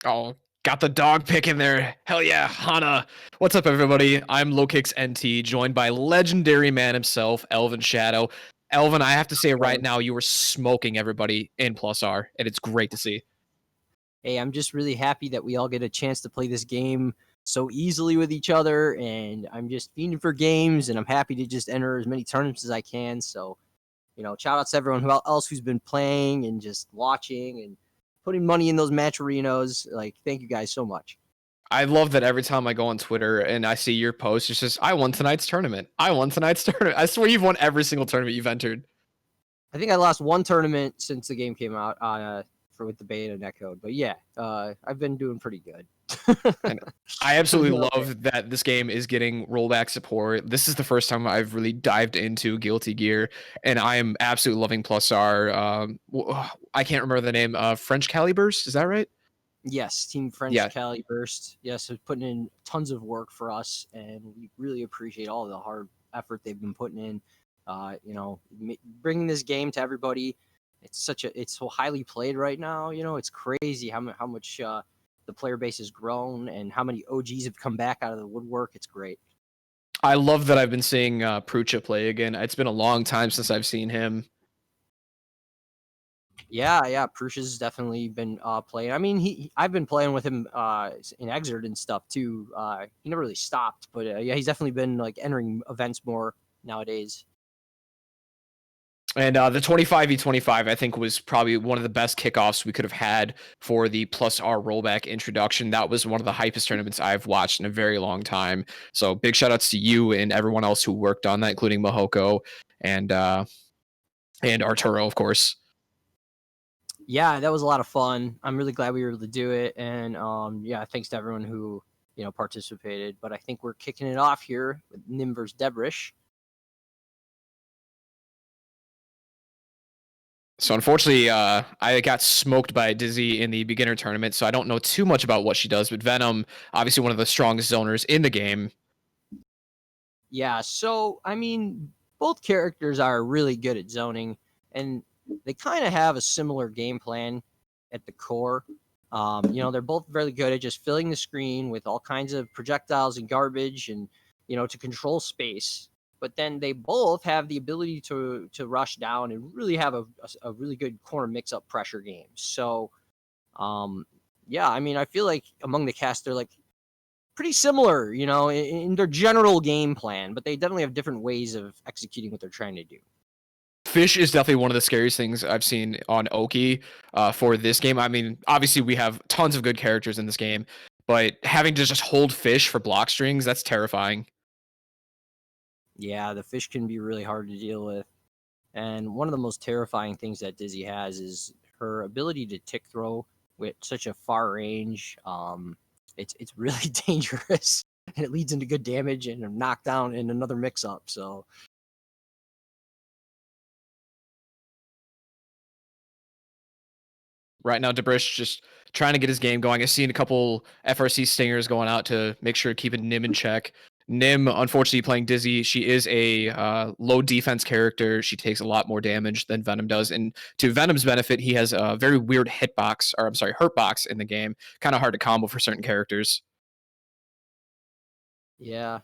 Oh, got the dog pick in there. Hell yeah, Hana. What's up, everybody? I'm LowKicksNT, joined by legendary man himself, ElvenShadow. Elvin, I have to say right now, you were smoking everybody in Plus R, and it's great to see. Hey, I'm just really happy that we all get a chance to play this game so easily with each other, and I'm just fiending for games, and I'm happy to just enter as many tournaments as I can. So, shout out to everyone else who's been playing and just watching and putting money in those match arenas. Like, thank you guys so much. I love that every time I go on Twitter and I see your post, it's just, I won tonight's tournament. I won tonight's tournament. I swear you've won every single tournament you've entered. I think I lost one tournament since the game came out with the beta netcode, but yeah, I've been doing pretty good. I absolutely love that this game is getting rollback support. This is the first time I've really dived into Guilty Gear, and I am absolutely loving Plus R. I can't remember the name. French Caliburst, is that right? Yes, Team French Caliburst. Yes, it's putting in tons of work for us, and we really appreciate all the hard effort they've been putting in. Bringing this game to everybody. It's so highly played right now. It's crazy how much the player base has grown and how many OGs have come back out of the woodwork. It's great. I love that I've been seeing Prucha play again. It's been a long time since I've seen him. Yeah, Prucha's definitely been playing. I mean, I've been playing with him in Exert and stuff too. He never really stopped, but yeah, he's definitely been like entering events more nowadays. And the 25v25, I think, was probably one of the best kickoffs we could have had for the Plus R rollback introduction. That was one of the hypest tournaments I've watched in a very long time. So big shout outs to you and everyone else who worked on that, including Mahoko and Arturo, of course. Yeah, that was a lot of fun. I'm really glad we were able to do it. And yeah, thanks to everyone who participated. But I think we're kicking it off here with Nym vs. Debrish. So unfortunately, I got smoked by Dizzy in the beginner tournament, so I don't know too much about what she does, but Venom, obviously one of the strongest zoners in the game. Yeah, so, I mean, both characters are really good at zoning, and they kind of have a similar game plan at the core. They're both really good at just filling the screen with all kinds of projectiles and garbage and, to control space. But then they both have the ability to rush down and really have a really good corner mix-up pressure game. So, yeah, I mean, I feel like among the cast, they're like pretty similar, in their general game plan, but they definitely have different ways of executing what they're trying to do. Fish is definitely one of the scariest things I've seen on Oki for this game. I mean, obviously we have tons of good characters in this game, but having to just hold Fish for block strings, that's terrifying. Yeah, the Fish can be really hard to deal with. And one of the most terrifying things that Dizzy has is her ability to tick throw with such a far range. It's really dangerous, and it leads into good damage and a knockdown and another mix-up. So right now, Debrish just trying to get his game going. I've seen a couple FRC stingers going out to make sure to keep Nym in check. Nym, unfortunately, playing Dizzy, she is a low defense character. She takes a lot more damage than Venom does. And to Venom's benefit, he has a very weird hurtbox in the game. Kind of hard to combo for certain characters. Yeah.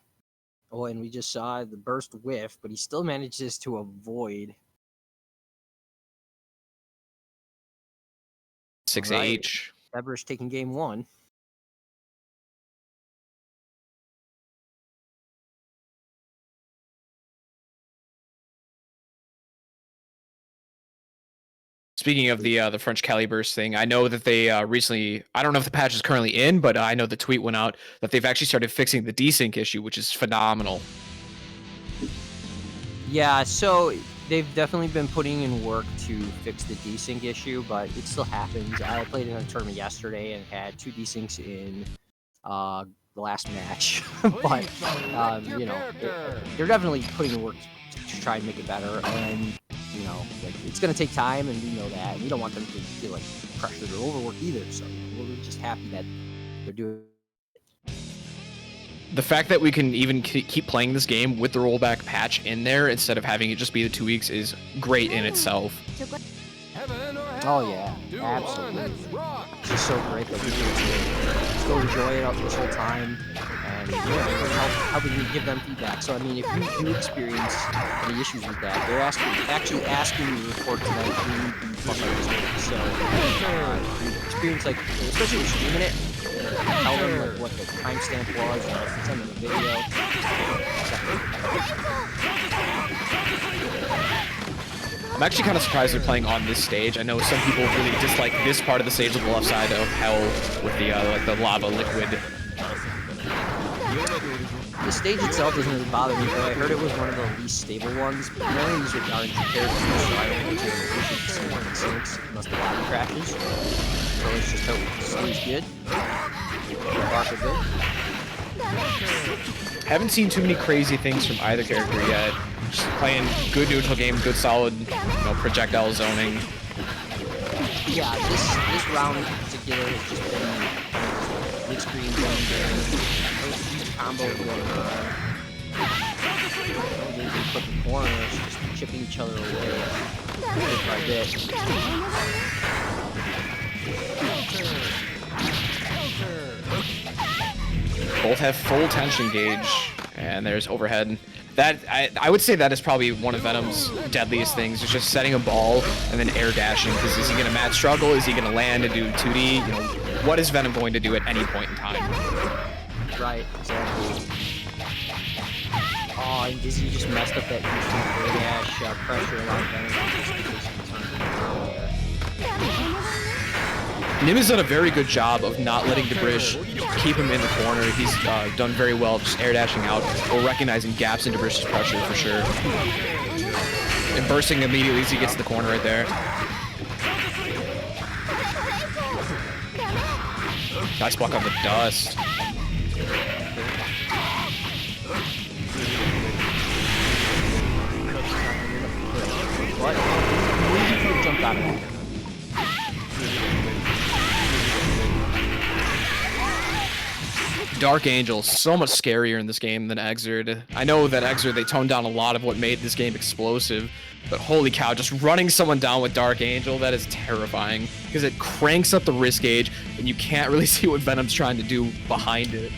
Oh, and we just saw the burst whiff, but he still manages to avoid 6H. Debrish taking game one. Speaking of the French Caliburst thing, I know that they recently, I don't know if the patch is currently in, but I know the tweet went out that they've actually started fixing the desync issue, which is phenomenal. Yeah, so they've definitely been putting in work to fix the desync issue, but it still happens. I played in a tournament yesterday and had 2 desyncs in the last match, but they're definitely putting in work to try and make it better, and it's going to take time, and we know that, and we don't want them to feel like pressured or overworked either, so we're just happy that they're doing it. The fact that we can even keep playing this game with the rollback patch in there instead of having it just be the 2 weeks is great in itself. Oh yeah, absolutely. It's just so great that we get to still enjoy it this whole time, and helping you give them feedback. So I mean, if you do experience any issues with that, they're actually asking you to report to them who the fuck are this. So if you experience like, especially when streaming it, tell them like what the timestamp was, or send them a video. I'm actually kind of surprised they're playing on this stage. I know some people really dislike this part of the stage on the left side of Hell with the like the lava liquid. The stage itself doesn't really bother me, though. I heard it was one of the least stable ones. But mainly these are RNG characters, so I don't think we should see one in sinks unless the lava crashes. So let's just hope the stays good. Bark a bit. Haven't seen too many crazy things from either character yet. Just playing good neutral game, good solid, projectile zoning. Yeah, this round in particular has just been mid-screen zoning game. Huge combo going on. They put the corners, just chipping each other away bit by bit. Both have full tension gauge, and there's overhead. That I would say that is probably one of Venom's deadliest things. Is just setting a ball and then air dashing. Because is he gonna mad struggle? Is he gonna land and do 2D? What is Venom going to do at any point in time? Right, exactly. Oh, and Dizzy just messed up that instant air dash pressure a lot of Venom. Nym has done a very good job of not letting Debrish keep him in the corner. He's done very well just air dashing out or recognizing gaps in Debrish's pressure for sure. And bursting immediately as he gets to the corner right there. Nice block on the dust. What? He could have jumped out of it. Dark Angel, so much scarier in this game than Exerd. I know that Exerd, they toned down a lot of what made this game explosive, but holy cow, just running someone down with Dark Angel, that is terrifying, because it cranks up the risk gauge, and you can't really see what Venom's trying to do behind it.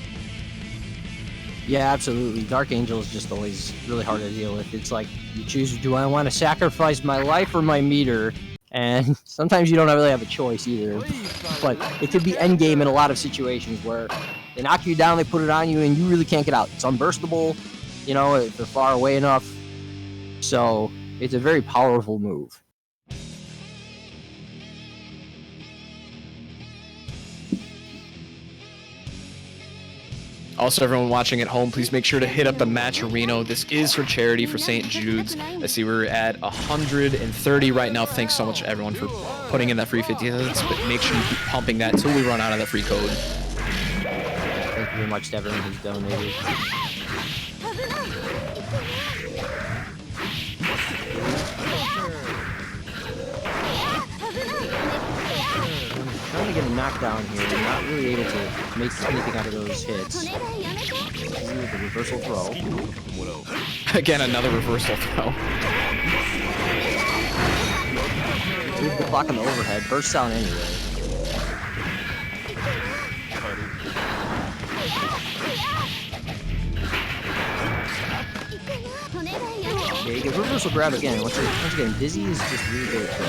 Yeah, absolutely. Dark Angel is just always really hard to deal with. It's like, you choose, do I want to sacrifice my life or my meter? And sometimes you don't really have a choice either. But it could be endgame in a lot of situations where they knock you down, they put it on you, and you really can't get out. It's unburstable, if they're far away enough. So it's a very powerful move. Also, everyone watching at home, please make sure to hit up the Matcherino. This is for charity for St. Jude's. I see we're at 130 right now. Thanks so much, everyone, for putting in that free 50 cents. But make sure you keep pumping that until we run out of that free code. Thank you very much to everyone who's donated. Trying to get a knockdown here. They're not really able to make anything out of those hits. The reversal throw. Again, another reversal throw. Leave the block on the overhead. Bursts out anyway. Yeah, you get reversal grab again. Once again, Dizzy is just really good at it.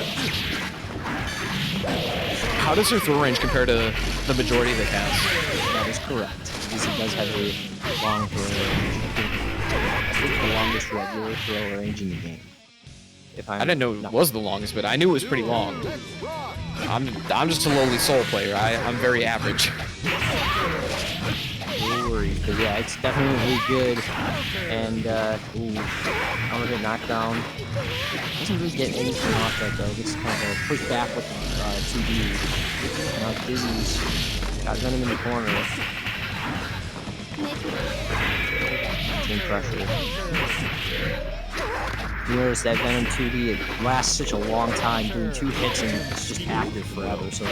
How does her throw range compare to the majority of the cast? That is correct. Dizzy does have a long throw range. I think the longest regular throw range in the game. I didn't know it was the longest, but I knew it was pretty long. I'm just a lowly soul player. I'm very average. No worries, but yeah, it's definitely good. And I'm gonna knockdown. Doesn't really get anything off that though. Gets kind of a push back with 2D. Now Dizzy's got Venom in the corner. Team pressure. You notice that Venom 2D, it lasts such a long time, doing 2 hits and it's just active forever. So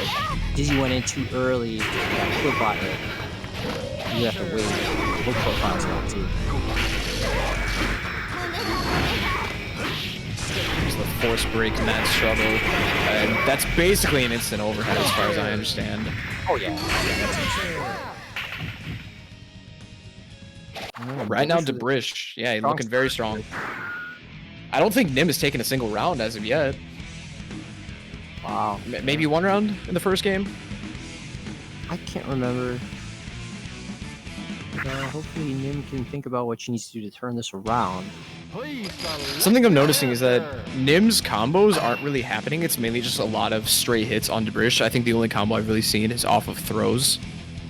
Dizzy went in too early, got foot bot hit. You have to wait. Both profiles out too. There's the force break mad struggle. And that's basically an instant overhead as far as I understand. Oh yeah. Right now, Debrish, yeah, he's looking very strong. I don't think Nym has taken a single round as of yet. Wow. Maybe one round in the first game? I can't remember. Hopefully Nym can think about what she needs to do to turn this around. Something I'm noticing is that Nym's combos aren't really happening. It's mainly just a lot of stray hits on Debrish. I think the only combo I've really seen is off of throws.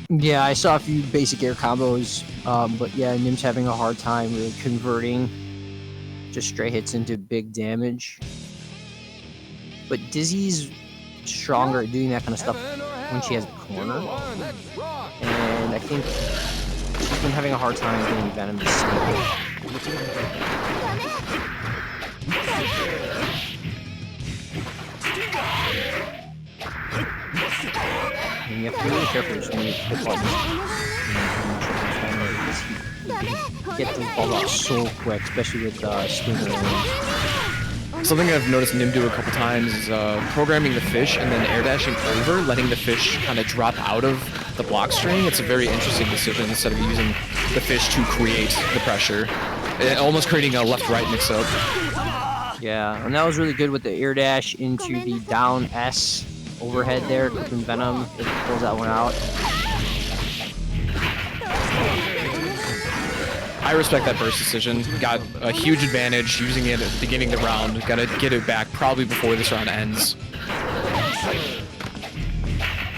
Yeah, I saw a few basic air combos, but yeah, Nym's having a hard time really converting just stray hits into big damage. But Dizzy's stronger at doing that kind of stuff when she has a corner. And I think she's been having a hard time getting Venom to stay. And you have to be really careful when you hit buttons. Get those balls out so quick, especially with Stinger range. Something I've noticed Nym do a couple times is programming the fish and then air dashing over, letting the fish kind of drop out of the block string. It's a very interesting decision instead of using the fish to create the pressure. Almost creating a left-right mix-up. Yeah, and that was really good with the air dash into the down S overhead there, keeping Venom. It pulls that one out. I respect that burst decision. Got a huge advantage using it at the beginning of the round. Gotta get it back probably before this round ends.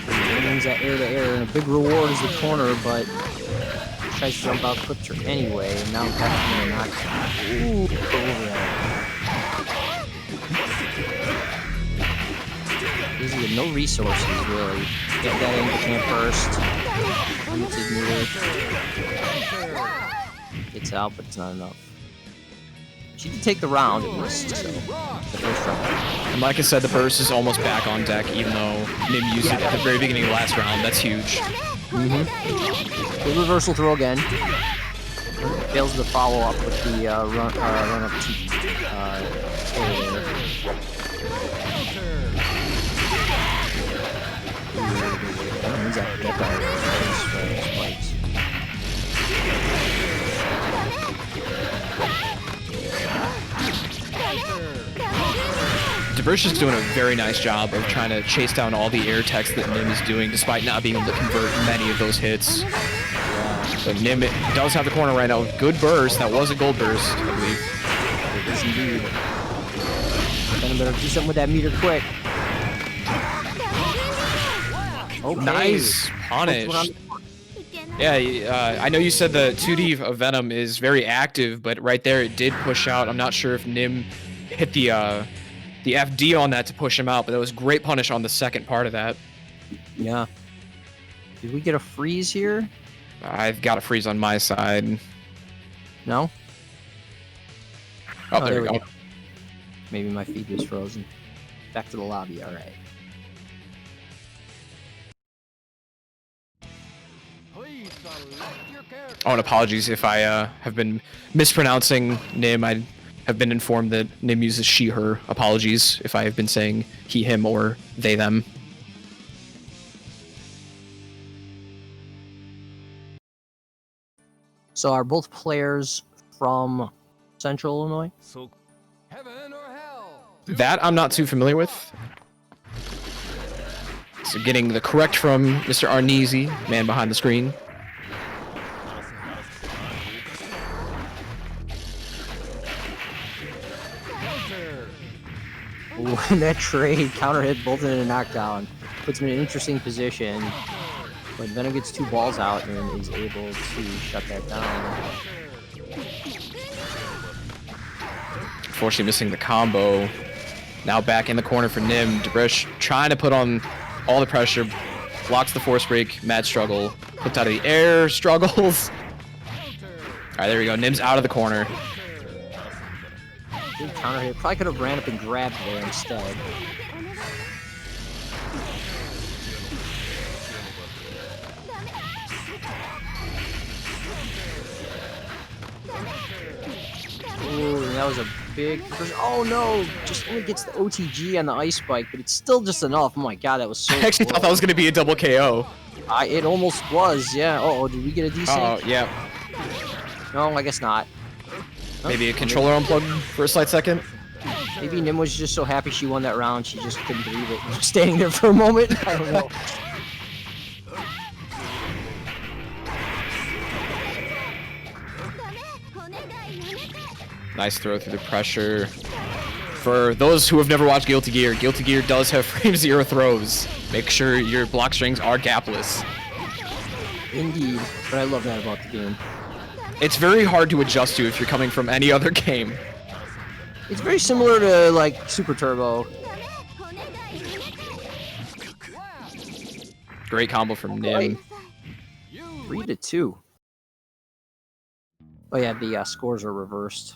Brings that air to air, and a big reward is the corner, but tries to jump out, clipped her anyway, and now back in the knockdown. Ooh, overhead. Dizzy with no resources, really. Get that into camp first. Limited meter. Gets out, but it's not enough. She did take the round, at least, so the first round. And like I said, the burst is almost back on deck, even though Nym used it at the very beginning of the last round. That's huge. Good reversal throw again. Fails the follow up with the run up to Debrish is doing a very nice job of trying to chase down all the air techs that Nym is doing, despite not being able to convert many of those hits. But Nym does have the corner right now. Good burst. That was a gold burst, I believe. It is indeed. Then better do something with that meter quick. Okay. Nice punish. Yeah, I know you said the 2D of Venom is very active, but right there it did push out. I'm not sure if Nym hit the FD on that to push him out, but that was great punish on the second part of that. Yeah. Did we get a freeze here? I've got a freeze on my side. No? Oh, there we go. Maybe my feed was frozen. Back to the lobby, alright. Oh, and apologies if I have been mispronouncing Nym. I have been informed that Nym uses she, her. Apologies if I have been saying he, him, or they, them. So are both players from Central Illinois? Heaven or hell? That I'm not too familiar with. So getting the correct from Mr. Arneezy, man behind the screen. Ooh, and that trade counter hit both in a knockdown. Puts him in an interesting position. But Venom gets two balls out and is able to shut that down. Unfortunately missing the combo. Now back in the corner for Nym. Debrish trying to put on all the pressure. Blocks the force break. Mad struggle. Flipped out of the air. Struggles. Alright, there we go. Nym's out of the corner. Good counter hit. Probably could have ran up and grabbed there instead. Ooh, that was a big. Oh no, just only gets the OTG on the ice spike, but it's still just enough. Oh my god, that was so I actually thought that was going to be a double KO. It almost was, yeah. Oh, did we get a decent? Oh, yeah. No, I guess not. Maybe a controller unplugged for a slight second. Maybe Nym was just so happy she won that round, she just couldn't believe it. Just standing there for a moment. I don't know. Nice throw through the pressure. For those who have never watched Guilty Gear does have frame zero throws. Make sure your block strings are gapless. Indeed, but I love that about the game. It's very hard to adjust to if you're coming from any other game. It's very similar to like Super Turbo. Great combo from Nym. 3-2. Oh yeah, the scores are reversed.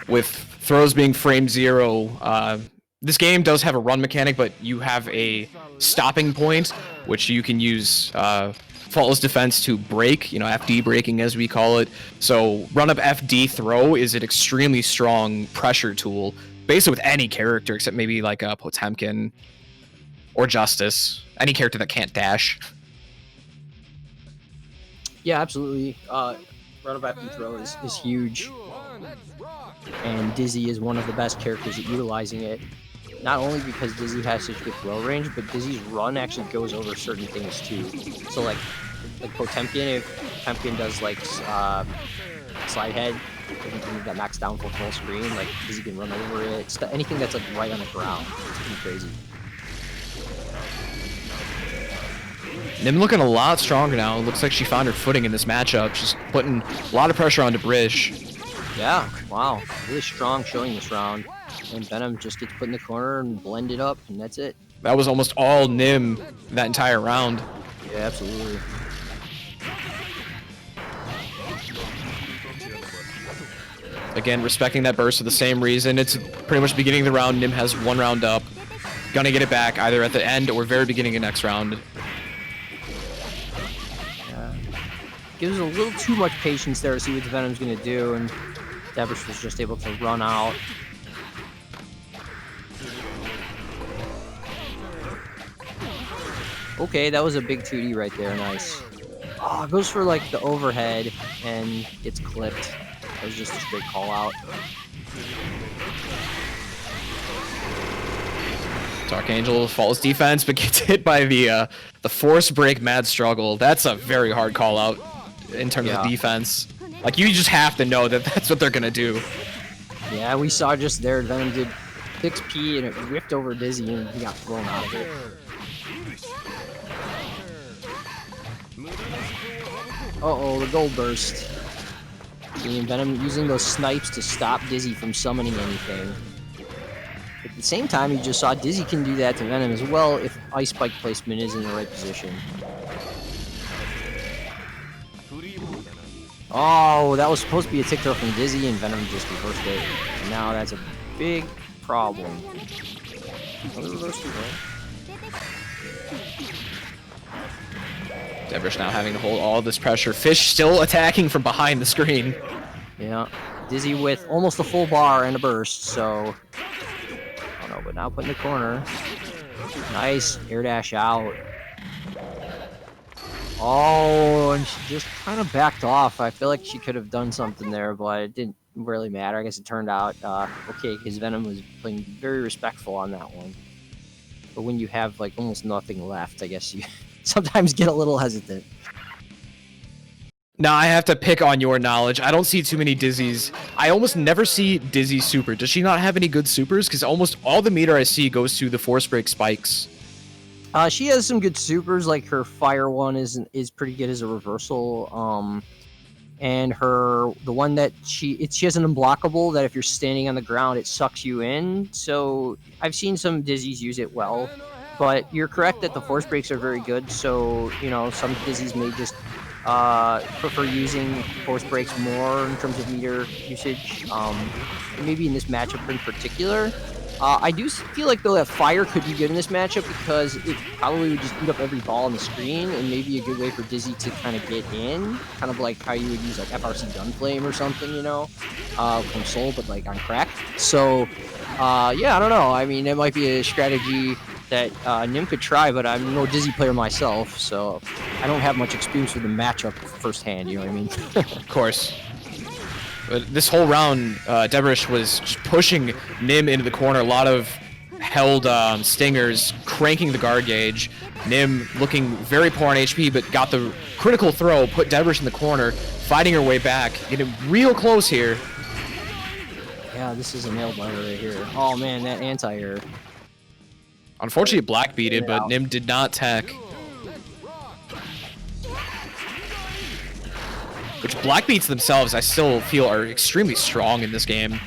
With throws being frame zero, this game does have a run mechanic, but you have a stopping point, which you can use faultless defense to break, you know, FD breaking as we call it. So run up FD throw is an extremely strong pressure tool, basically with any character except maybe like a Potemkin or Justice, any character that can't dash. Yeah, absolutely. Run up FD throw is huge. And Dizzy is one of the best characters at utilizing it. Not only because Dizzy has such good throw range, but Dizzy's run actually goes over certain things too. So like Potemkin, if Potemkin does like slide head, and that max down full screen, like Dizzy can run over it. Anything that's like right on the ground, it's pretty crazy. Nym looking a lot stronger now. Looks like she found her footing in this matchup. She's putting a lot of pressure on Debrish. Yeah, wow, really strong showing this round. And Venom just gets put in the corner and blended up, and that's it. That was almost all Nym that entire round. Yeah, absolutely. Again, respecting that burst for the same reason. It's pretty much beginning of the round. Nym has one round up. Gonna get it back either at the end or very beginning of next round. Yeah. Gives a little too much patience there to see what Venom's gonna do, and Debrish was just able to run out. Okay, that was a big 2D right there, nice. Oh, goes for like the overhead and gets clipped. That was just a straight call out. Dark Angel faultless defense, but gets hit by the force break mad struggle. That's a very hard call out in terms of defense. Like, you just have to know that that's what they're gonna do. Yeah, we saw just there, Venom did 6P and it whipped over Dizzy and he got thrown out of it. Uh-oh, the gold burst. Seeing Venom using those snipes to stop Dizzy from summoning anything. At the same time, you just saw Dizzy can do that to Venom as well if Ice Spike placement is in the right position. Oh, that was supposed to be a tick throw from Dizzy and Venom just reversed it. And now that's a big problem. Another reverse throw. Debrish now having to hold all this pressure. Fish still attacking from behind the screen. Yeah, Dizzy with almost a full bar and a burst, so... Oh no, but now put in the corner. Nice, air dash out. Oh, and she just kind of backed off. I feel like she could have done something there, but it didn't really matter. I guess it turned out okay, because Venom was playing very respectful on that one. But when you have like almost nothing left, I guess you sometimes get a little hesitant. Now I have to pick on your knowledge. I don't see too many Dizzies. I almost never see Dizzy super. Does she not have any good supers? Because almost all the meter I see goes to the force break spikes. She has some good supers, like her fire one is pretty good as a reversal. And the one that she has an unblockable that if you're standing on the ground, it sucks you in. So I've seen some Dizzies use it well, but you're correct that the force breaks are very good. So, you know, some Dizzies may just prefer using force breaks more in terms of meter usage. Maybe in this matchup in particular. I do feel like, though, that fire could be good in this matchup because it probably would just eat up every ball on the screen and maybe a good way for Dizzy to kind of get in, kind of like how you would use like FRC Gunflame or something, you know, from Soul, but like on crack. So, yeah, I don't know. I mean, it might be a strategy that Nym could try, but I'm no Dizzy player myself, so I don't have much experience with the matchup firsthand, you know what I mean? Of course. But this whole round, Debrish was just pushing Nym into the corner. A lot of held stingers, cranking the guard gauge. Nym looking very poor on HP, but got the critical throw, put Debrish in the corner, fighting her way back, getting real close here. Yeah, this is a nail biter right here. Oh man, that anti-air. Unfortunately, it black beated, but Nym did not tech. Which black beats themselves, I still feel are extremely strong in this game.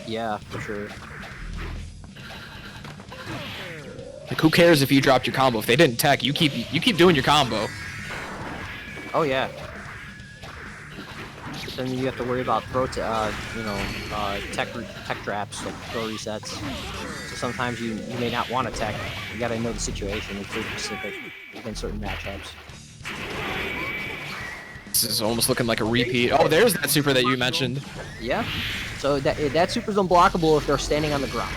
Yeah, for sure. Like, who cares if you dropped your combo? If they didn't tech, you keep doing your combo. Oh yeah. But then you have to worry about throw, tech traps, like throw resets. So sometimes you may not want to tech. You gotta know the situation. It's very specific in certain matchups. This is almost looking like a repeat. Oh, there's that super that you mentioned. Yeah. So that super's unblockable if they're standing on the ground.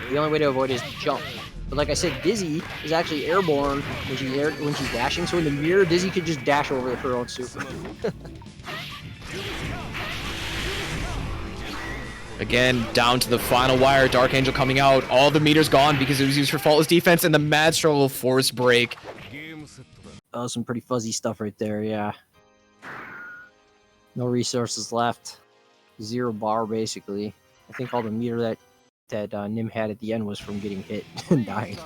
The only way to avoid it is to jump. But like I said, Dizzy is actually airborne when she's dashing. So in the mirror, Dizzy could just dash over her own super. Again, down to the final wire. Dark Angel coming out. All the meters gone because it was used for faultless defense, and the mad struggle force break. Oh, some pretty fuzzy stuff right there, yeah. No resources left. 0 bar, basically. I think all the meter that Nym had at the end was from getting hit and dying.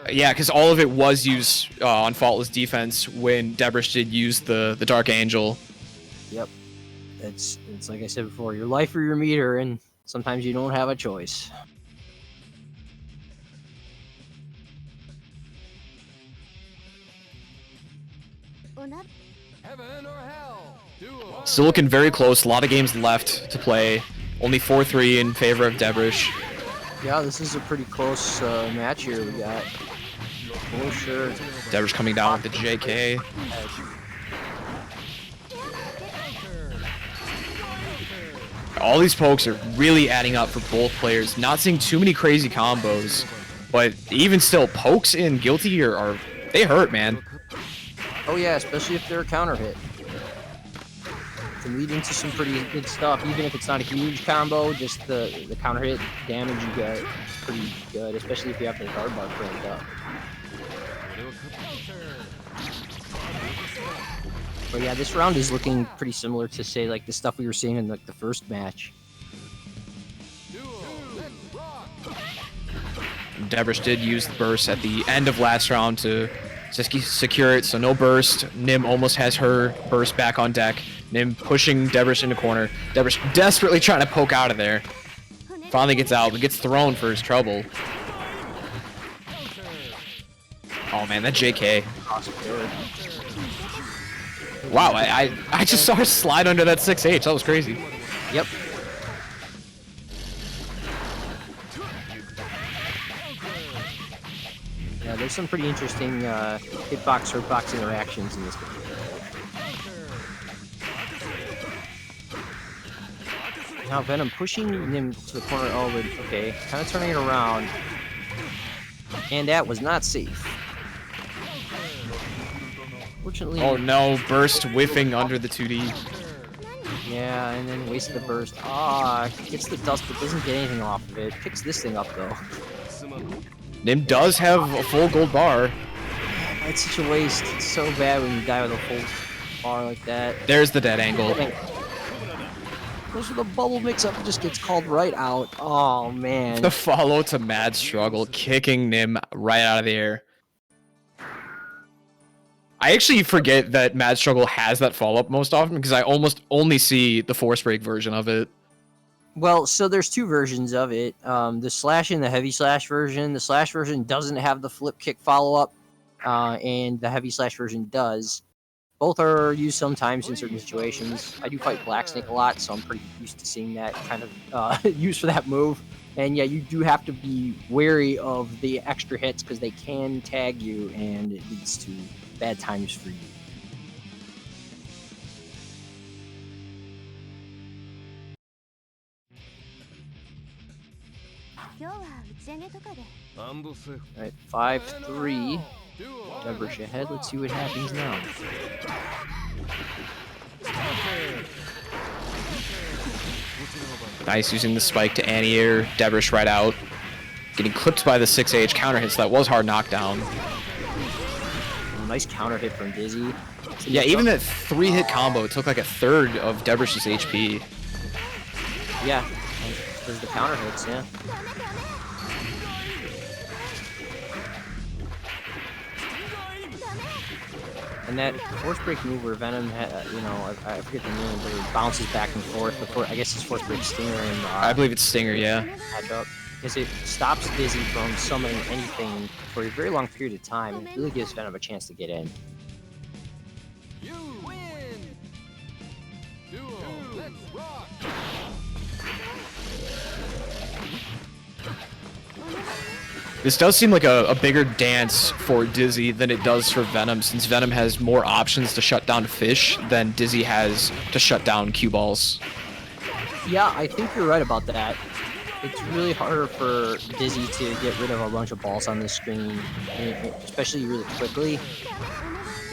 Yeah, because all of it was used on faultless defense when Debrish did use the Dark Angel. Yep. It's like I said before, your life or your meter, and sometimes you don't have a choice. Heaven or hell? Duel. Still looking very close. A lot of games left to play. Only 4-3 in favor of Debrish. Yeah, this is a pretty close match here we got. For sure. Debrish coming down with the JK. All these pokes are really adding up for both players. Not seeing too many crazy combos, but even still, pokes in Guilty they hurt, man. Oh yeah, especially if they're a counter hit. Can lead into some pretty good stuff, even if it's not a huge combo. Just the counter hit damage you get is pretty good, especially if you have the guard bar cranked up. But yeah, this round is looking pretty similar to, say, like the stuff we were seeing in like the first match. Debrish did use the burst at the end of last round to secure it, so no burst. Nym almost has her burst back on deck. Nym pushing Debrish into corner. Debrish desperately trying to poke out of there. Finally gets out, but gets thrown for his trouble. Oh man, that JK. Wow, I just saw her slide under that 6H. That was crazy. Yep. Yeah, there's some pretty interesting hitbox interactions in this game. Now Venom pushing him to the corner. Oh, but okay, kind of turning it around, and that was not safe. Fortunately. Oh no, burst whiffing under the 2D. Yeah, and then wasted the burst. Ah, gets the dust but doesn't get anything off of it. Picks this thing up though. Nym does have a full gold bar. It's such a waste. It's so bad when you die with a full bar like that. There's the dead angle. Goes for the bubble mix-up and just gets called right out. Oh, man. The follow to Mad Struggle, kicking Nym right out of the air. I actually forget that Mad Struggle has that follow-up most often because I almost only see the Force Break version of it. Well, so there's two versions of it. The Slash and the Heavy Slash version. The Slash version doesn't have the flip kick follow-up, and the Heavy Slash version does. Both are used sometimes in certain situations. I do fight Black Snake a lot, so I'm pretty used to seeing that kind of use for that move. And yeah, you do have to be wary of the extra hits because they can tag you, and it leads to bad times for you. Alright, 5-3. Debrish ahead. Let's see what happens now. Nice, using the spike to anti-air Debrish right out. Getting clipped by the 6AH counter hit, so that was hard knockdown. Nice counter hit from Dizzy. Yeah, even that 3-hit combo took like a third of Debrish's HP. Yeah, there's the counter hits, yeah. And that force break move where Venom, you know, I forget the name, but it bounces back and forth. I guess it's force break Stinger and I believe it's Stinger, yeah. Match up because it stops Dizzy from summoning anything for a very long period of time. And it really gives Venom a chance to get in. You win. Duo, let's rock. This does seem like a bigger dance for Dizzy than it does for Venom, since Venom has more options to shut down Fish than Dizzy has to shut down cue balls. Yeah, I think you're right about that. It's really harder for Dizzy to get rid of a bunch of balls on the screen, especially really quickly,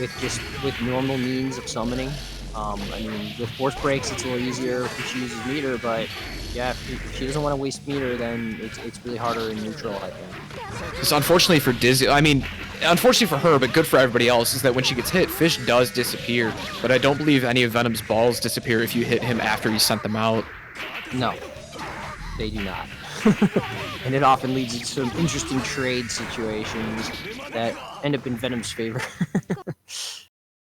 with normal means of summoning. I mean, with force breaks, it's a little easier if she uses meter, but yeah, if she doesn't want to waste meter, then it's really harder in neutral, I think. It's unfortunately for Dizzy, I mean, unfortunately for her, but good for everybody else, is that when she gets hit, Fish does disappear, but I don't believe any of Venom's balls disappear if you hit him after you sent them out. No, they do not. And it often leads to some interesting trade situations that end up in Venom's favor.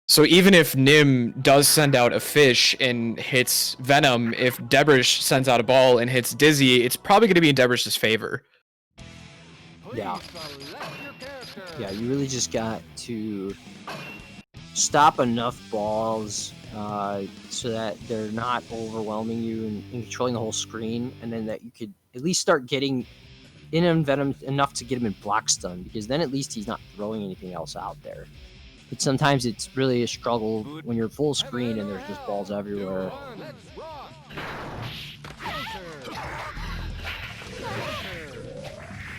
So even if Nym does send out a Fish and hits Venom, if Debrish sends out a ball and hits Dizzy, it's probably going to be in Debrish's favor. Yeah. Yeah, you really just got to stop enough balls so that they're not overwhelming you and controlling the whole screen, and then that you could at least start getting in on Venom enough to get him in block stun, because then at least he's not throwing anything else out there. But sometimes it's really a struggle when you're full screen and there's just balls everywhere.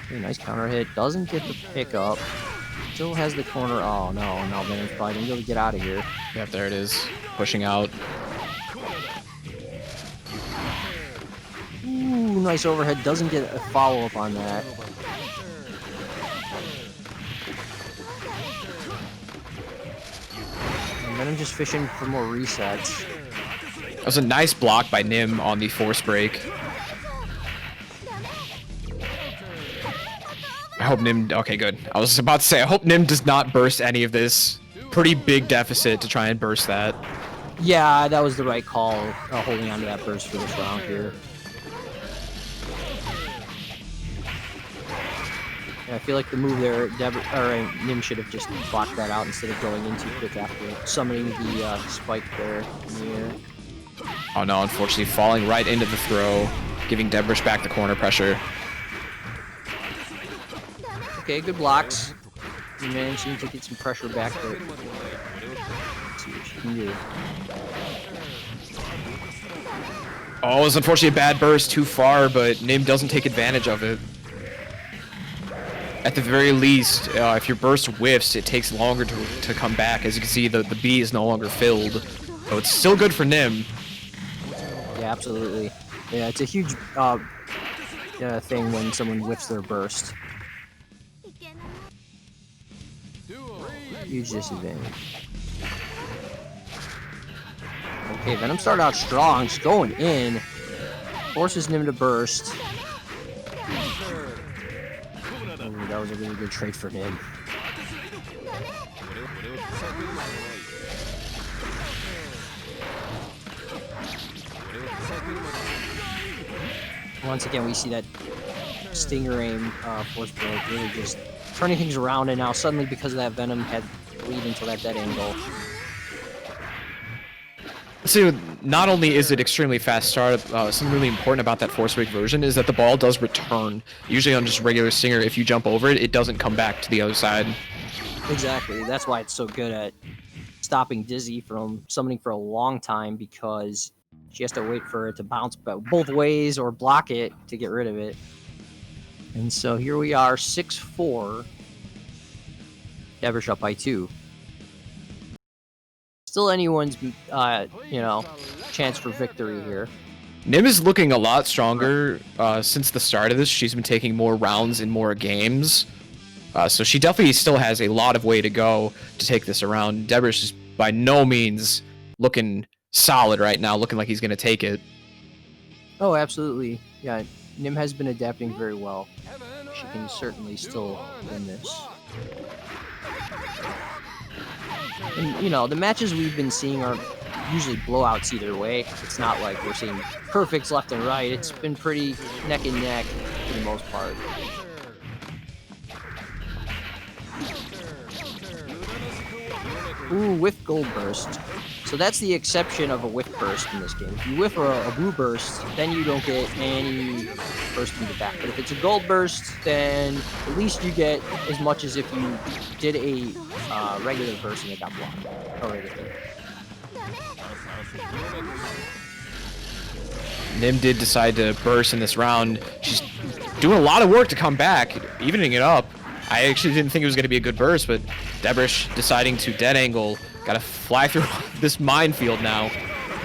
Okay, nice counter hit. Doesn't get the pickup. Still has the corner. Oh no, now Venom's probably gonna be able to get out of here. Yep, there it is. Pushing out. Ooh, nice overhead. Doesn't get a follow-up on that. And then I'm just fishing for more resets. That was a nice block by Nym on the force break. I hope Nym... Okay, good. I was about to say, I hope Nym does not burst any of this. Pretty big deficit to try and burst that. Yeah, that was the right call, holding on to that burst for this round here. I feel like the move there, Nym should have just blocked that out instead of going in too quick after summoning the spike there in the air. Oh no, unfortunately falling right into the throw, giving Debrish back the corner pressure. Okay, good blocks. You managing to get some pressure back there. Let's see what you can do. Oh, it was unfortunately a bad burst, too far, but Nym doesn't take advantage of it. At the very least, if your burst whiffs, it takes longer to come back. As you can see, the B is no longer filled. So it's still good for Nym. Yeah, absolutely. Yeah, it's a huge thing when someone whiffs their burst. Huge disadvantage. Okay, Venom started out strong, just going in. Forces Nym to burst. Oh, that was a really good trade for Nym. Once again, we see that Stinger aim force break really just turning things around, and now suddenly because of that Venom had lead until that dead angle. So not only is it extremely fast start, something really important about that force break version is that the ball does return. Usually on just regular Stinger, if you jump over it, it doesn't come back to the other side. Exactly. That's why it's so good at stopping Dizzy from summoning for a long time, because she has to wait for it to bounce both ways or block it to get rid of it. And so here we are, 6-4. Debrish up by 2. Still anyone's, chance for victory here. Nym is looking a lot stronger since the start of this. She's been taking more rounds in more games. So she definitely still has a lot of way to go to take this around. Debrish is by no means looking solid right now, looking like he's going to take it. Oh, absolutely. Yeah, Nym has been adapting very well. She can certainly still win this. And, the matches we've been seeing are usually blowouts either way. It's not like we're seeing perfects left and right. It's been pretty neck and neck for the most part. Ooh, whiff gold burst. So that's the exception of a whiff burst in this game. If you whiff a blue burst, then you don't get any burst in the back. But if it's a gold burst, then at least you get as much as if you did a regular burst and it got blocked already. Nym did decide to burst in this round. She's doing a lot of work to come back, evening it up. I actually didn't think it was going to be a good burst, but Debrish deciding to dead angle. Got to fly through this minefield now.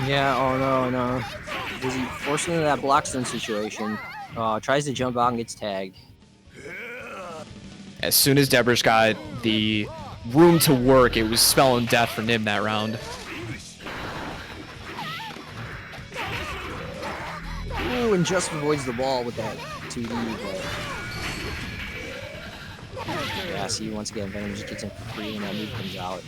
Yeah, oh no. Dizzy forced into that block stun situation. Tries to jump out and gets tagged. As soon as Debrish got the room to work, it was spelling death for Nym that round. Ooh, and just avoids the ball with that 2D, but... Yeah, see, once again, Venom just gets in for free when that move comes out.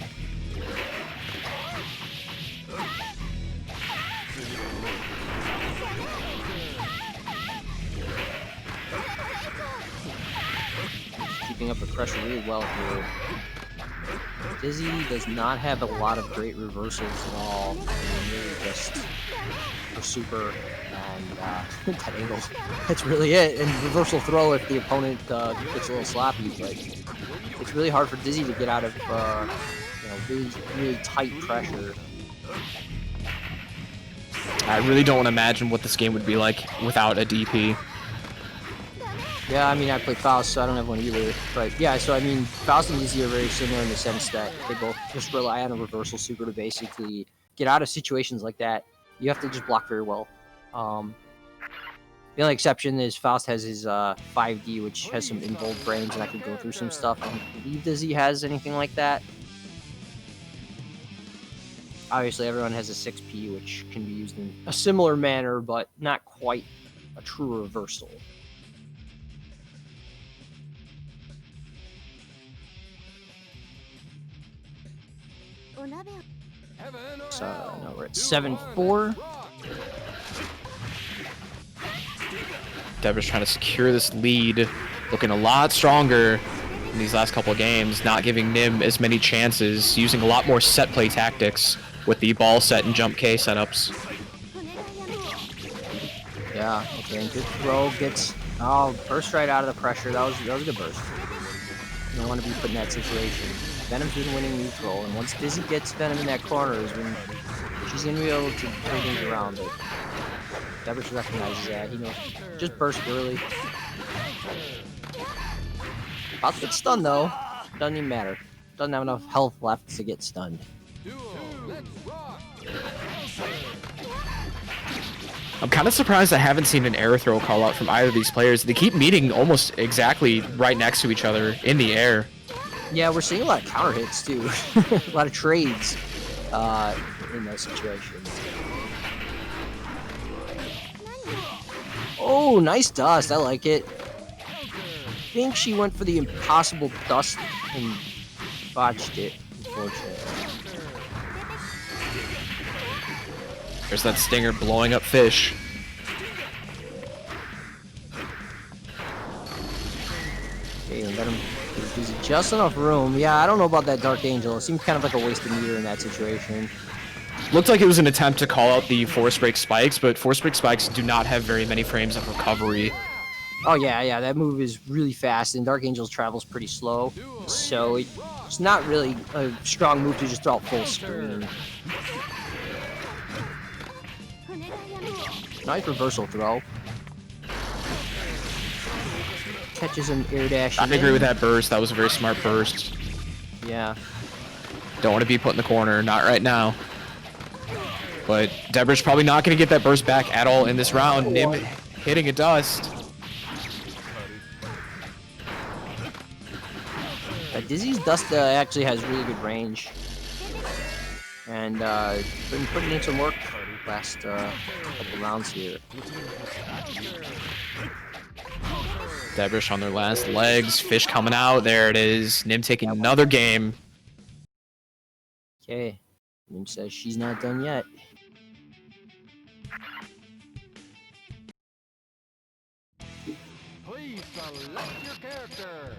Keeping up the pressure really well here. Dizzy does not have a lot of great reversals at all. Really just for super and that angle. That's really it. And reversal throw if the opponent gets a little sloppy. But it's really hard for Dizzy to get out of really tight pressure. I really don't want to imagine what this game would be like without a DP. Yeah, I mean, I play Faust, so I don't have one either. But yeah, so I mean, Faust and Dizzy are very similar in the sense that they both just rely on a reversal super to basically get out of situations like that. You have to just block very well. The only exception is Faust has his 5D, which has some involved frames, and I could go through some stuff. I don't believe Dizzy has anything like that. Obviously, everyone has a 6P, which can be used in a similar manner, but not quite a true reversal. So now we're at 7-4. Debrish trying to secure this lead, looking a lot stronger in these last couple of games, not giving Nym as many chances, using a lot more set play tactics with the ball set and jump K setups. Yeah, okay, and good throw gets burst right out of the pressure. That was a good burst. You don't want to be put in that situation. Venom's been winning neutral, and once Dizzy gets Venom in that corner is when she's gonna be able to turn things around. But Debrish recognizes that. He knows just burst early. About to get stunned though. Doesn't even matter. Doesn't have enough health left to get stunned. I'm kind of surprised I haven't seen an air throw call out from either of these players. They keep meeting almost exactly right next to each other in the air. Yeah, we're seeing a lot of counter hits too. A lot of trades in those situations. Oh, nice dust. I like it. I think she went for the impossible dust and botched it, unfortunately. There's that Stinger blowing up fish. Okay, and let him use just enough room. Yeah, I don't know about that Dark Angel. It seems kind of like a wasted meter in that situation. Looked like it was an attempt to call out the force break spikes, but force break spikes do not have very many frames of recovery. Oh yeah, that move is really fast, and Dark Angel's travels pretty slow, so it's not really a strong move to just throw out full screen. Nice reversal throw. Catches an air dash. I agree with that burst. That was a very smart burst. Yeah. Don't want to be put in the corner. Not right now. But Debrish probably not going to get that burst back at all in this round. Nym hitting a dust. Dizzy's dust actually has really good range. And been putting in some work last couple rounds here. Debrish on their last legs. Fish coming out. There it is. Nym taking another game. Okay. Nym says she's not done yet. Please select your character.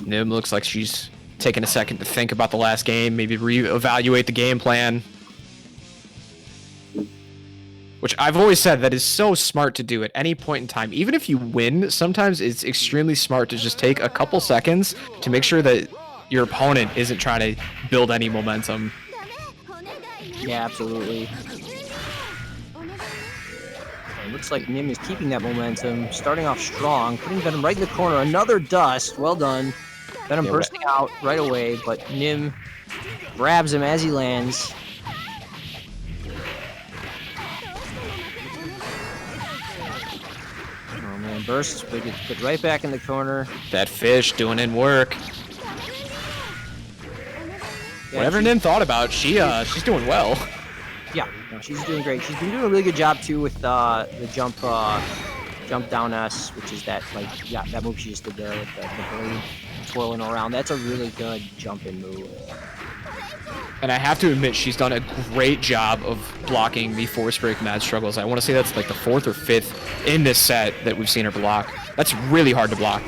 Nym looks like she's taking a second to think about the last game, maybe reevaluate the game plan. Which I've always said that is so smart to do at any point in time. Even if you win, sometimes it's extremely smart to just take a couple seconds to make sure that your opponent isn't trying to build any momentum. Yeah, absolutely. It looks like Nym is keeping that momentum, starting off strong, putting Venom right in the corner. Another dust. Well done. Venom bursting out right away, but Nym grabs him as he lands. Oh man, bursts, but gets put right back in the corner. That fish doing in work. Yeah, Whatever Nym thought about, she's doing well. Yeah, no, she's doing great. She's been doing a really good job too with the jump down S, which is that that move she just did there with the blade twirling around. That's a really good jumping move. And I have to admit, she's done a great job of blocking the force break mad struggles. I want to say that's like the 4th or 5th in this set that we've seen her block. That's really hard to block.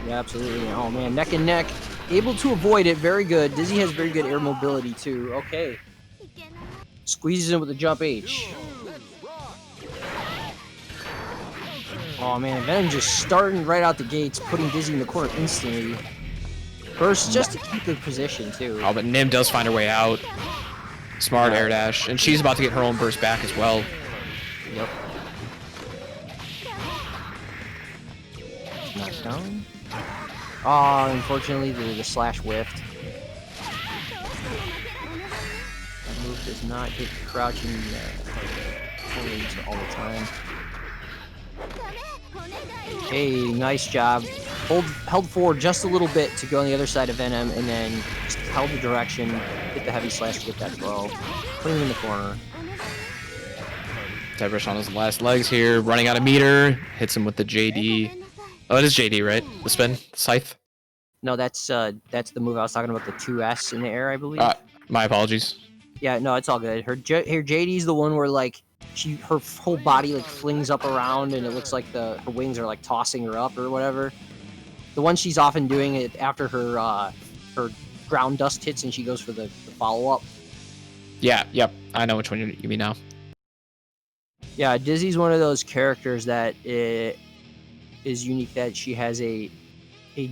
Yeah, absolutely. Oh man, neck and neck. Able to avoid it, very good. Dizzy has very good air mobility too. Okay. Squeezes in with the jump H. Oh man, Venom just starting right out the gates, putting Dizzy in the corner instantly. Burst just to keep the position too. Oh, but Nym does find her way out. Smart air dash, and she's about to get her own burst back as well. Yep. Knockdown. Oh, unfortunately, the slash whiffed. That move does not hit crouching points all the time. Hey, nice job. Held forward just a little bit to go on the other side of Venom, and then just held the direction, hit the heavy slash to get that throw. Put him in the corner. Debrish on his last legs here, running out of meter, hits him with the JD. Oh, it is JD, right? The spin? Scythe? No, that's the move I was talking about, the 2S in the air, I believe. My apologies. Yeah, no, it's all good. Her JD's the one where like her whole body like flings up around, and it looks like her wings are like tossing her up or whatever. The one she's often doing it after her ground dust hits and she goes for the follow up. Yeah, yep. I know which one you mean now. Yeah, Dizzy's one of those characters that is unique, that she has a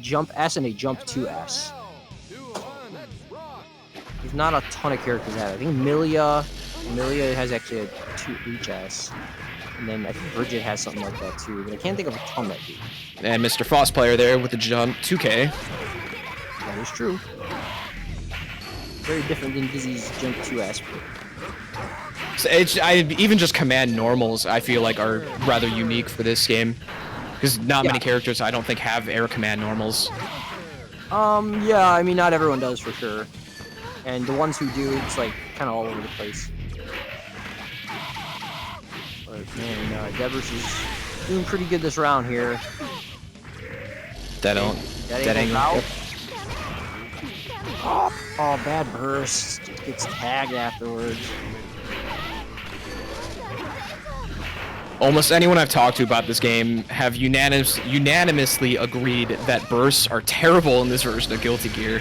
jump S and a jump 2S. There's not a ton of characters that have. I think Milia has actually a 2HS. And then I think Bridget has something like that too, but I can't think of a ton that do. And Mr. Foss player there with the jump 2K. That is true. Very different than Dizzy's jump 2S. So even just command normals, I feel like, are rather unique for this game. Because not many characters, I don't think, have air command normals. Yeah, I mean, not everyone does for sure. And the ones who do, it's like kind of all over the place. But man, Debrish is doing pretty good this round here. Dead angle out. Yep. Oh, bad burst. Gets tagged afterwards. Almost anyone I've talked to about this game have unanimously agreed that bursts are terrible in this version of Guilty Gear.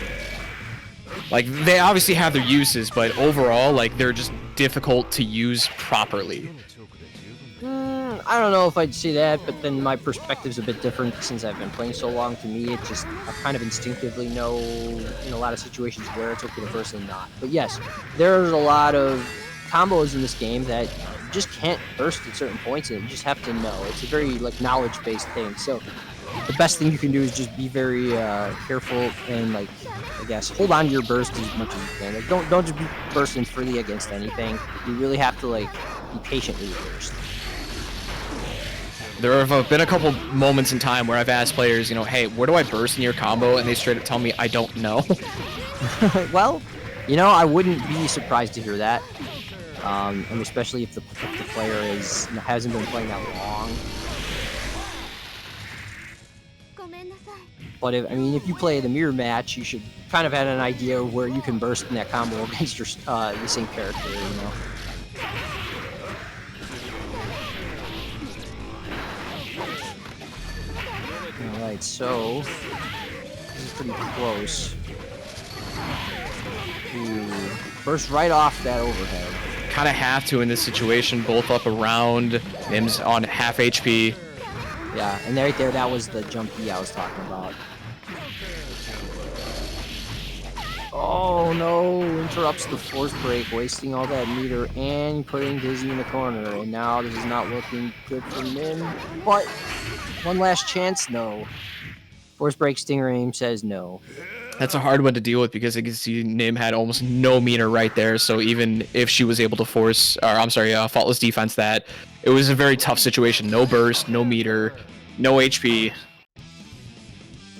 Like, they obviously have their uses, but overall, like, they're just difficult to use properly. I don't know if I'd say that, but then my perspective's a bit different since I've been playing so long. To me, it just, I kind of instinctively know in a lot of situations where it's okay to burst and not. But yes, there's a lot of combos in this game that you just can't burst at certain points, and you just have to know. It's a very, like, knowledge-based thing. So the best thing you can do is just be very careful and, like, I guess, hold on to your burst as much as you can. Like, don't just be bursting freely against anything. You really have to, like, be patient with your burst. There have been a couple moments in time where I've asked players, you know, hey, where do I burst in your combo? And they straight up tell me, I don't know. Well, you know, I wouldn't be surprised to hear that. And especially if the player hasn't been playing that long. But if you play the mirror match, you should kind of have an idea of where you can burst in that combo against your the same character, you know. Alright, so this is pretty close. Ooh, burst right off that overhead. Kind of have to in this situation, both up around. Nim's on half HP. Yeah, and right there, that was the jump E I was talking about. Oh no, interrupts the force break, wasting all that meter and putting Dizzy in the corner. And now this is not looking good for Nym. But one last chance, no. Force break Stinger aim says no. That's a hard one to deal with because you can see Nym had almost no meter right there. So even if she was able to faultless defense that, it was a very tough situation. No burst, no meter, no HP.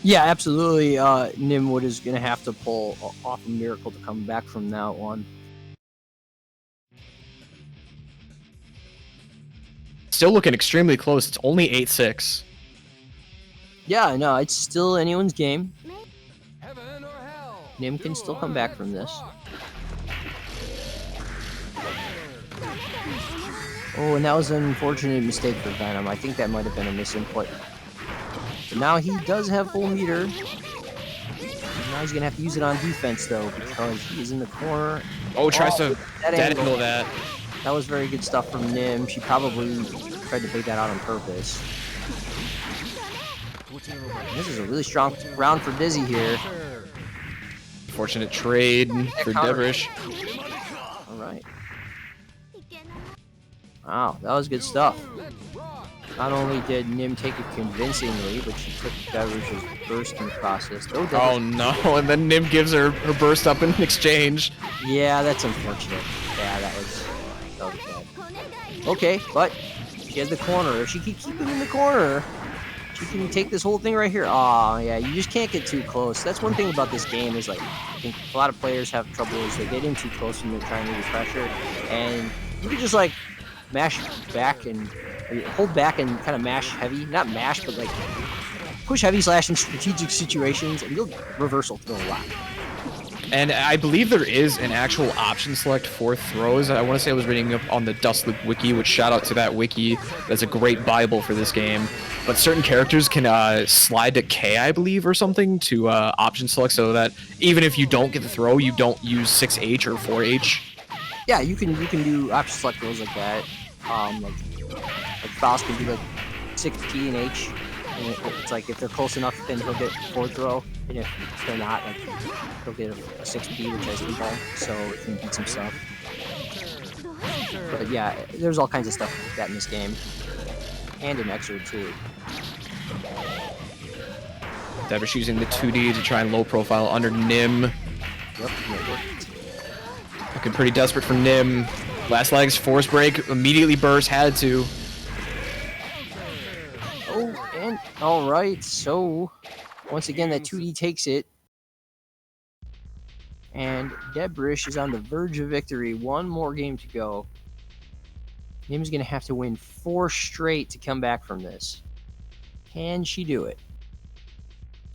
Yeah, absolutely. Nym is going to have to pull off a miracle to come back from that one. Still looking extremely close. It's only 8-6. Yeah, no, it's still anyone's game. Heaven or hell. Nym can still come back from this. Oh, and that was an unfortunate mistake for Venom. I think that might have been a misinput. But now he does have full meter. And now he's going to have to use it on defense, though, because he is in the corner. Oh, tries to dead angle that. That was very good stuff from Nym. She probably tried to bait that out on purpose. This is a really strong round for Dizzy here. Fortunate trade for Debrish. Alright. Wow, that was good stuff. Not only did Nym take it convincingly, but she took Debrish's burst in the process. Oh no, and then Nym gives her burst up in exchange. Yeah, that's unfortunate. Yeah, that was bad. Okay, but she has the corner. If she can keep him in the corner, she can take this whole thing right here. Oh yeah, you just can't get too close. That's one thing about this game is, like, I think a lot of players have trouble is they get in too close when they're trying to use pressure, and you can just, like, mash back and hold back and kind of mash heavy. Not mash, but, like, push heavy slash in strategic situations, and you'll reversal throw a lot. And I believe there is an actual option select for throws. I want to say I was reading up on the Dust Loop wiki, which shout out to that wiki. That's a great Bible for this game. But certain characters can slide to K, I believe, or something to option select, so that even if you don't get the throw, you don't use 6H or 4H. Yeah, you can do option select throws like that. Like Faust can do like 6P and H. And it's like if they're close enough, then he'll get forward throw. And if they're not, like, he'll get a 6P, which has info, so he can beat some stuff. But yeah, there's all kinds of stuff like that in this game. And in Xrd too. Debrish using the 2D to try and low profile under Nym. Yep, it worked. Looking pretty desperate for Nym. Last legs, force break, immediately burst, had to. Oh, and alright, so once again that 2D takes it. And Debrish is on the verge of victory. One more game to go. Nym's gonna have to win 4 straight to come back from this. Can she do it?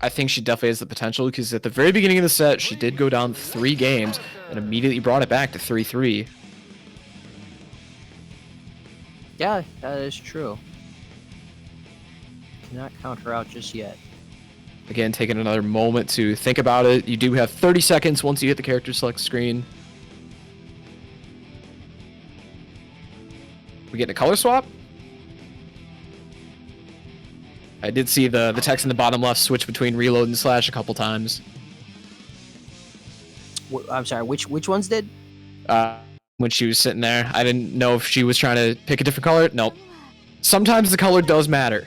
I think she definitely has the potential, because at the very beginning of the set, she did go down 3 games and immediately brought it back to 3-3. Yeah, that is true. Cannot count her out just yet. Again, taking another moment to think about it. You do have 30 seconds once you hit the character select screen. We getting a color swap? I did see the text in the bottom left switch between reload and slash a couple times. I'm sorry, which ones did? When she was sitting there, I didn't know if she was trying to pick a different color. Nope. Sometimes the color does matter.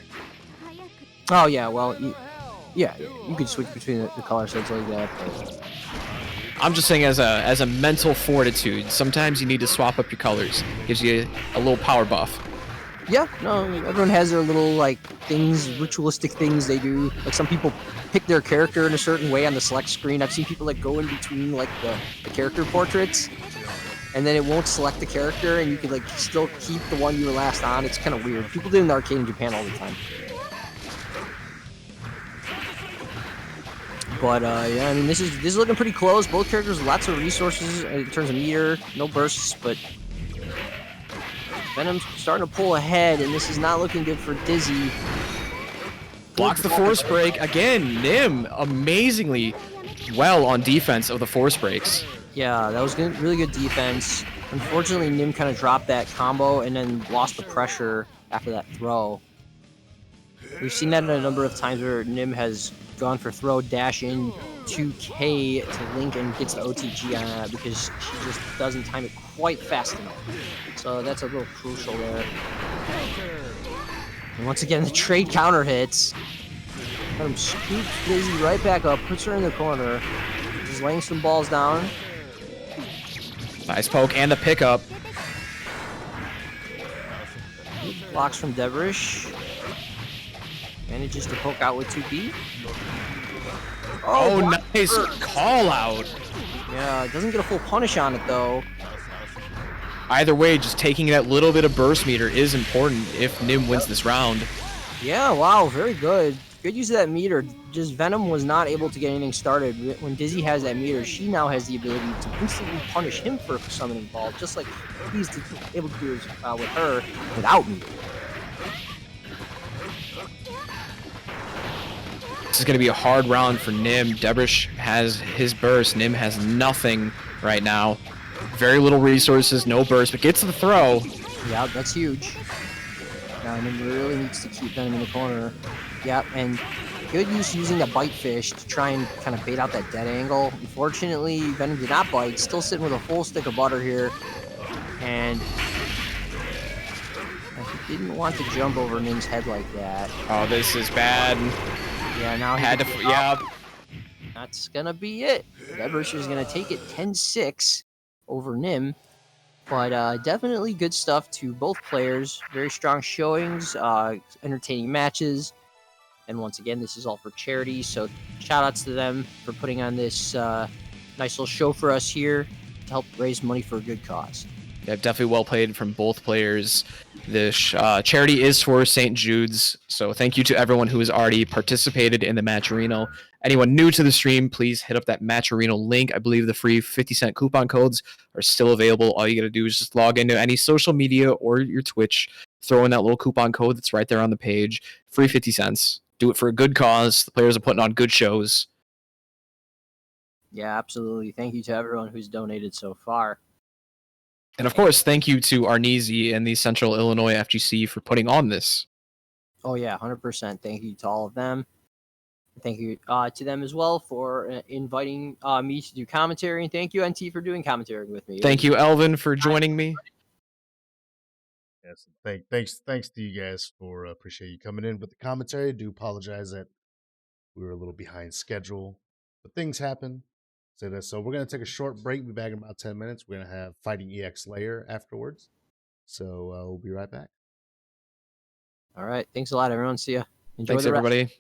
Oh yeah, well, yeah, you could switch between the color sets like that. But... I'm just saying as a mental fortitude, sometimes you need to swap up your colors. Gives you a little power buff. Yeah, no, everyone has their little like things, ritualistic things they do. Like some people pick their character in a certain way on the select screen. I've seen people like go in between like the character portraits, and then it won't select the character, and you could like still keep the one you were last on. It's kind of weird. People do it in the arcade in Japan all the time. But yeah, I mean this is looking pretty close. Both characters, lots of resources in terms of meter, no bursts, but Venom's starting to pull ahead, and this is not looking good for Dizzy. Blocks the force break. Again, Nym amazingly well on defense of the force breaks. Yeah, that was good, really good defense. Unfortunately, Nym kind of dropped that combo and then lost the pressure after that throw. We've seen that a number of times where Nym has gone for throw, dash in 2K to Link and gets the OTG on that because she just doesn't time it quite fast enough. So that's a little crucial there. And once again, the trade counter hits. Let him scoop Dizzy right back up, puts her in the corner. Just laying some balls down. Nice poke and the pickup. Blocks from Debrish. Manages to poke out with 2B. Oh, nice call out. Yeah, doesn't get a full punish on it though. Either way, just taking that little bit of burst meter is important if Nym wins this round. Yeah, wow, very good. Good use of that meter. Just Venom was not able to get anything started. When Dizzy has that meter, she now has the ability to instantly punish him for summoning ball, just like he's able to do with her without meter. This is going to be a hard round for Nym. Debrish has his burst. Nym has nothing right now. Very little resources, no burst, but gets the throw. Yeah, that's huge. Now Nym really needs to keep Venom in the corner. Yep, and good use using the bite fish to try and kind of bait out that dead angle. Unfortunately, Venom did not bite. Still sitting with a full stick of butter here. And he didn't want to jump over Nym's head like that. Oh, this is bad. Yeah, now he had to. Yeah. That's gonna be it. Debrish is gonna take it 10-6 over Nym. But definitely good stuff to both players. Very strong showings, entertaining matches. And once again, this is all for charity. So shout outs to them for putting on this nice little show for us here to help raise money for a good cause. Yeah, definitely well played from both players. This charity is for St. Jude's, so thank you to everyone who has already participated in the Matcherino. Anyone new to the stream, please hit up that Matcherino link. I believe the free 50-cent coupon codes are still available. All you got to do is just log into any social media or your Twitch, throw in that little coupon code that's right there on the page. Free 50 cents. Do it for a good cause. The players are putting on good shows. Yeah, absolutely. Thank you to everyone who's donated so far. And of course, thank you to Arnezy and the Central Illinois FGC for putting on this. Oh yeah, 100%. Thank you to all of them. Thank you to them as well for inviting me to do commentary. And thank you, NT, for doing commentary with me. Thank you, Elvin, for joining me. Yes, thanks to you guys for appreciate you coming in with the commentary. I do apologize that we were a little behind schedule, but things happen. Say that. So we're gonna take a short break. We'll be back in about 10 minutes. We're gonna have Fighting EX Layer afterwards. So we'll be right back. All right. Thanks a lot, everyone. See ya. Enjoy Thanks, the rest. everybody.